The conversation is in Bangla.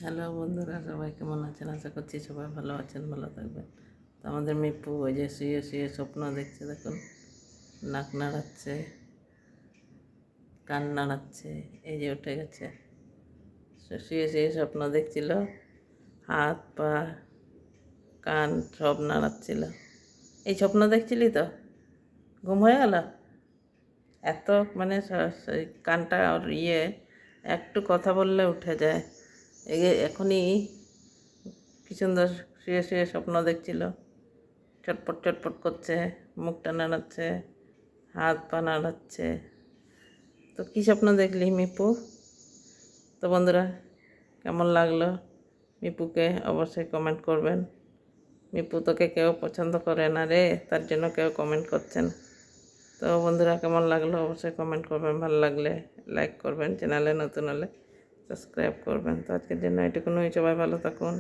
হ্যালো বন্ধুরা, সবাই কেমন আছেন? আশা করছি সবাই ভালো আছেন, ভালো থাকবেন। তো আমাদের মিপু ওই যে শুয়ে শুয়ে স্বপ্ন দেখছে, দেখুন নাক নাড়াচ্ছে, কান নাড়াচ্ছে, এই যে উঠে গেছে। শুয়ে শুয়ে স্বপ্ন দেখছিল, হাত পা কান সব নাড়াচ্ছিল। এই স্বপ্ন দেখছিলি তো, ঘুম হয়ে গেল? এত মানে কানটা আর একটু কথা বললে উঠে যায়। এখনই কি সুন্দর শুয়ে শুয়ে স্বপ্ন দেখছিল, চটপট চটপট করছে, মুখটা নাড়াচ্ছে, হাত পা নাড়াচ্ছে। তো কী স্বপ্ন দেখলি মিপু? তো বন্ধুরা, কেমন লাগলো মিপুকে অবশ্যই কমেন্ট করবেন। মিপু তোকে কেউ পছন্দ করে না রে, তার জন্য কেউ কমেন্ট করছে না। তো বন্ধুরা, কেমন লাগলো অবশ্যই কমেন্ট করবেন, ভালো লাগলে লাইক করবেন, চ্যানেলে নতুন হলে সাবস্ক্রাইব করবেন। তো আজকের জন্য এটুকুনই, সবাই ভালো থাকুন।